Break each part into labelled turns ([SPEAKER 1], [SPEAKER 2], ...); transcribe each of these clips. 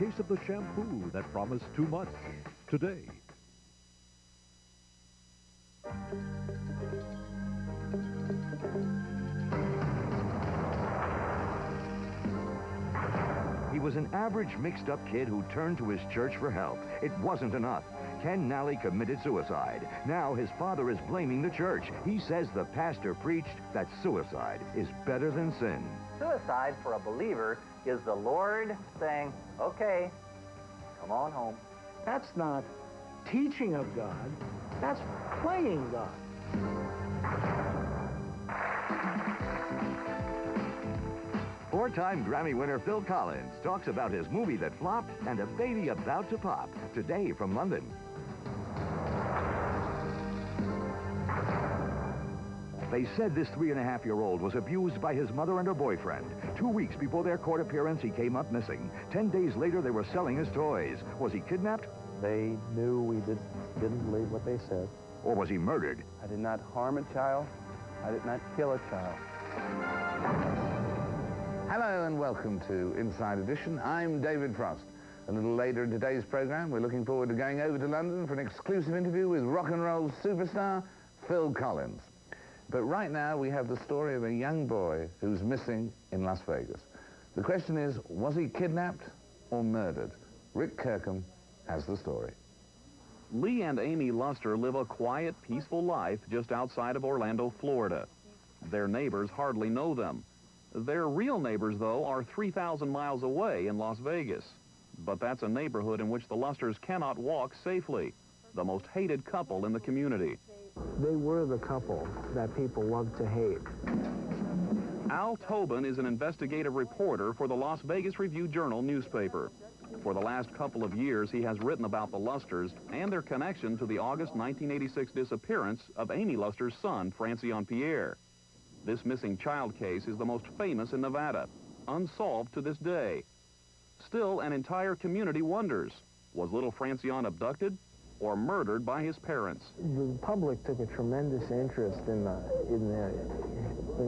[SPEAKER 1] case of the shampoo that promised too much today.
[SPEAKER 2] He was an average mixed-up kid who turned to his church for help. It wasn't enough. Ken Nally committed suicide. Now his father is blaming the church. He says the pastor preached that suicide is better than sin.
[SPEAKER 3] Suicide for a believer is the Lord saying, okay, come on home.
[SPEAKER 4] That's not teaching of God. That's playing God.
[SPEAKER 2] Four-time Grammy winner Phil Collins talks about his movie that flopped and a baby about to pop today from London. They said this 3.5-year-old was abused by his mother and her boyfriend. 2 weeks before their court appearance, he came up missing. 10 days later, they were selling his toys. Was he kidnapped?
[SPEAKER 5] They knew we didn't believe what they said.
[SPEAKER 2] Or was he murdered?
[SPEAKER 5] I did not harm a child. I did not kill a child.
[SPEAKER 6] Hello and welcome to Inside Edition. I'm David Frost. A little later in today's program, we're looking forward to going over to London for an exclusive interview with rock and roll superstar Phil Collins. But right now, we have the story of a young boy who's missing in Las Vegas. The question is, was he kidnapped or murdered? Rick Kirkham has the story.
[SPEAKER 7] Lee and Amy Luster live a quiet, peaceful life just outside of Orlando, Florida. Their neighbors hardly know them. Their real neighbors, though, are 3,000 miles away in Las Vegas. But that's a neighborhood in which the Lusters cannot walk safely. The most hated couple in the community.
[SPEAKER 4] They were the couple that people loved to hate.
[SPEAKER 7] Al Tobin is an investigative reporter for the Las Vegas Review-Journal newspaper. For the last couple of years, he has written about the Lusters and their connection to the August 1986 disappearance of Amy Luster's son, Francillon Pierre. This missing child case is the most famous in Nevada, unsolved to this day. Still, an entire community wonders, was little Francillon abducted or murdered by his parents?
[SPEAKER 4] The public took a tremendous interest in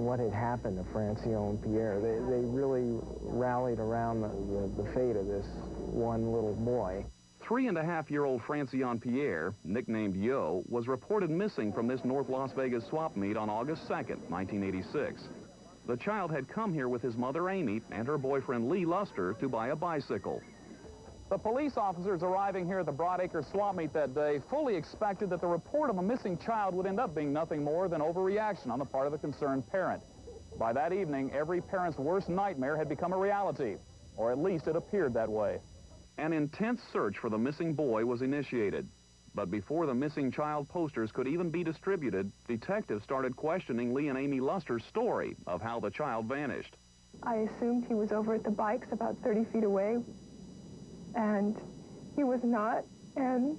[SPEAKER 4] what had happened to Francillon Pierre. They really rallied around the fate of this one little boy.
[SPEAKER 7] 3.5-year-old Francillon Pierre, nicknamed Yo, was reported missing from this North Las Vegas swap meet on August 2nd, 1986. The child had come here with his mother Amy and her boyfriend Lee Luster to buy a bicycle. The police officers arriving here at the Broadacre swap meet that day fully expected that the report of a missing child would end up being nothing more than overreaction on the part of the concerned parent. By that evening, every parent's worst nightmare had become a reality, or at least it appeared that way. An intense search for the missing boy was initiated. But before the missing child posters could even be distributed, detectives started questioning Lee and Amy Luster's story of how the child vanished.
[SPEAKER 8] I assumed he was over at the bikes about 30 feet away, and he was not, and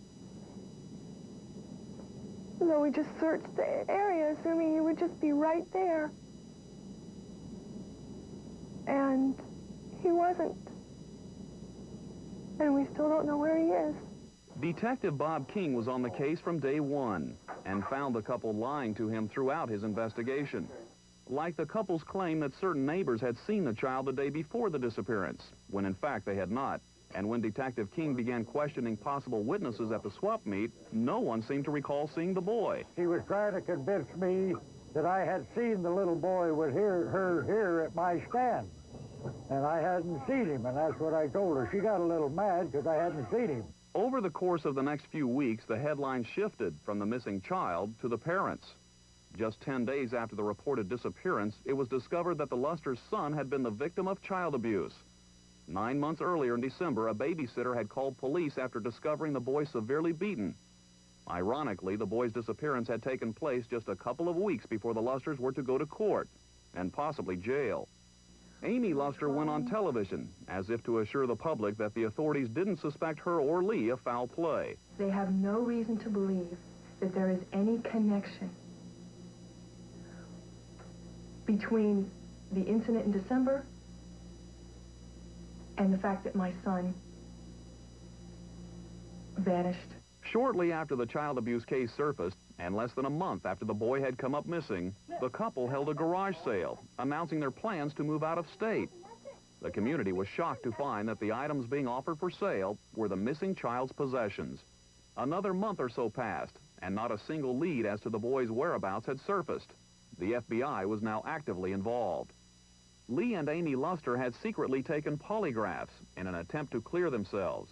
[SPEAKER 8] so we just searched the area, assuming he would just be right there. And he wasn't. And we still don't know where he is.
[SPEAKER 7] Detective Bob King was on the case from day one and found the couple lying to him throughout his investigation. Like the couple's claim that certain neighbors had seen the child the day before the disappearance, when in fact they had not. And when Detective King began questioning possible witnesses at the swap meet, no one seemed to recall seeing the boy.
[SPEAKER 9] She was trying to convince me that I had seen the little boy with her here at my stand. And I hadn't seen him, and that's what I told her. She got a little mad because I hadn't seen him.
[SPEAKER 7] Over the course of the next few weeks, the headline shifted from the missing child to the parents. Just 10 days after the reported disappearance, it was discovered that the Luster's son had been the victim of child abuse. 9 months earlier in December, a babysitter had called police after discovering the boy severely beaten. Ironically, the boy's disappearance had taken place just a couple of weeks before the Lusters were to go to court, and possibly jail. Amy Luster went on television, as if to assure the public that the authorities didn't suspect her or Lee of foul play.
[SPEAKER 8] They have no reason to believe that there is any connection between the incident in December and the fact that my son vanished.
[SPEAKER 7] Shortly after the child abuse case surfaced, and less than a month after the boy had come up missing, the couple held a garage sale, announcing their plans to move out of state. The community was shocked to find that the items being offered for sale were the missing child's possessions. Another month or so passed, and not a single lead as to the boy's whereabouts had surfaced. The FBI was now actively involved. Lee and Amy Luster had secretly taken polygraphs in an attempt to clear themselves,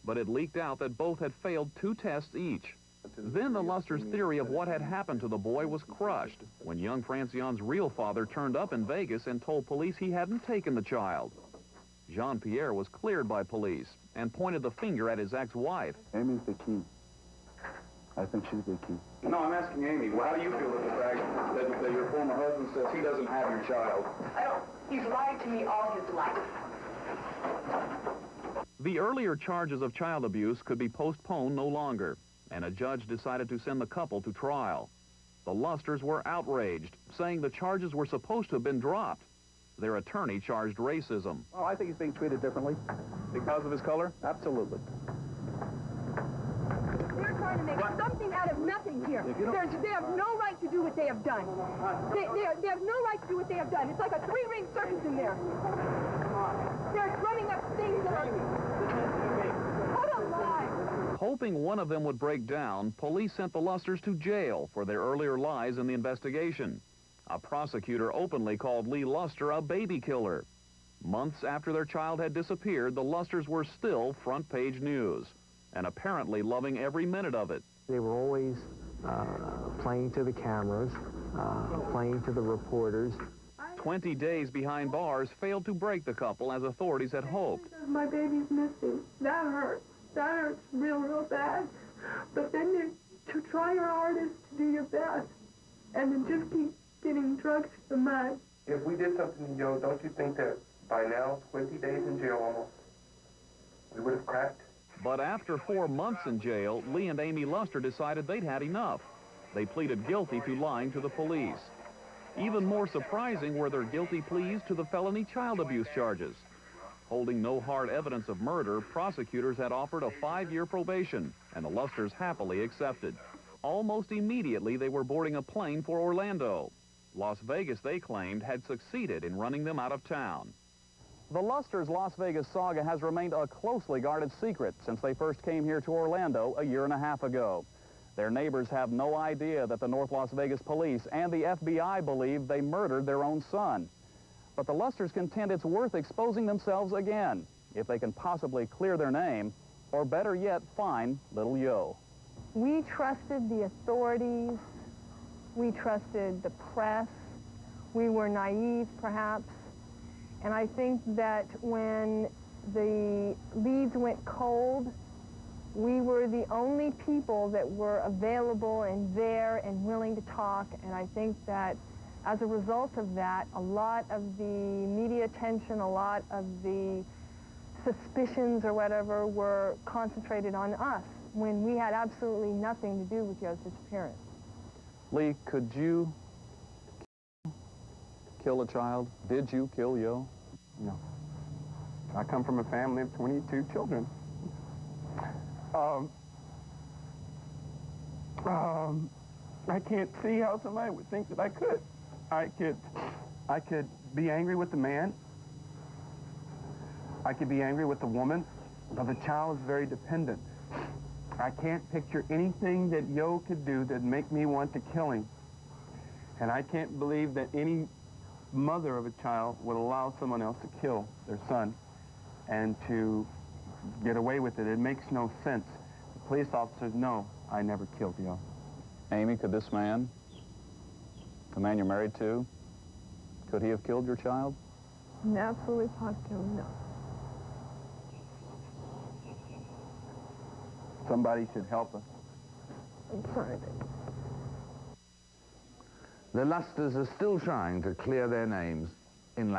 [SPEAKER 7] but it leaked out that both had failed 2 tests each. Then the Lusters' theory of what had happened to the boy was crushed when young Francillon's real father turned up in Vegas and told police he hadn't taken the child. Jean Pierre was cleared by police and pointed the finger at his ex-wife.
[SPEAKER 5] Amy's the key. I think she's the key.
[SPEAKER 7] No, I'm asking Amy, well, how do you feel with the fact that your former husband says he doesn't have your child?
[SPEAKER 10] I don't. He's lied to me all his life.
[SPEAKER 7] The earlier charges of child abuse could be postponed no longer, and a judge decided to send the couple to trial. The Lusters were outraged, saying the charges were supposed to have been dropped. Their attorney charged racism.
[SPEAKER 5] Oh, I think he's being treated differently.
[SPEAKER 7] Because of his color?
[SPEAKER 5] Absolutely.
[SPEAKER 10] They're trying to make something out of nothing here. They have no right to do what they have done. They have no right to do what they have done. It's like a 3-ring circus in there. They're running up things that are... What a lie!
[SPEAKER 7] Hoping one of them would break down, police sent the Lusters to jail for their earlier lies in the investigation. A prosecutor openly called Lee Luster a baby killer. Months after their child had disappeared, the Lusters were still front-page news, and apparently loving every minute of it.
[SPEAKER 4] They were always playing to the cameras, playing to the reporters.
[SPEAKER 7] 20 days behind bars failed to break the couple as authorities had hoped.
[SPEAKER 8] My baby's missing. That hurts. That hurts real bad. But then to try your hardest to do your best and then just keep getting drugs to the mud.
[SPEAKER 11] If we did something to Joe, don't you think that by now, 20 days in jail almost, we would have cracked?
[SPEAKER 7] But after 4 months in jail, Lee and Amy Luster decided they'd had enough. They pleaded guilty to lying to the police. Even more surprising were their guilty pleas to the felony child abuse charges. Holding no hard evidence of murder, prosecutors had offered a 5-year probation, and the Lusters happily accepted. Almost immediately, they were boarding a plane for Orlando. Las Vegas, they claimed, had succeeded in running them out of town. The Lusters' Las Vegas saga has remained a closely guarded secret since they first came here to Orlando a 1.5 years ago. Their neighbors have no idea that the North Las Vegas police and the FBI believe they murdered their own son. But the Lusters contend it's worth exposing themselves again if they can possibly clear their name, or better yet, find little Yo.
[SPEAKER 8] We trusted the authorities. We trusted the press. We were naive, perhaps. And I think that when the leads went cold, we were the only people that were available and there and willing to talk. And I think that as a result of that, a lot of the media attention, a lot of the suspicions or whatever were concentrated on us when we had absolutely nothing to do with Yo's disappearance.
[SPEAKER 7] Lee, could you kill a child? Did you kill Yo?
[SPEAKER 5] No. I come from a family of 22 children. I can't see how somebody would think that I could. I could be angry with the man. I could be angry with the woman, but the child is very dependent. I can't picture anything that Yo could do that'd make me want to kill him. And I can't believe that any mother of a child would allow someone else to kill their son and to get away with it. It makes no sense. The police officers know I never killed Yo.
[SPEAKER 7] Amy, could this man, the man you're married to, could he have killed your child?
[SPEAKER 8] Absolutely positive, no.
[SPEAKER 5] Somebody should help us.
[SPEAKER 8] I'm sorry.
[SPEAKER 6] The Lusters are still trying to clear their names.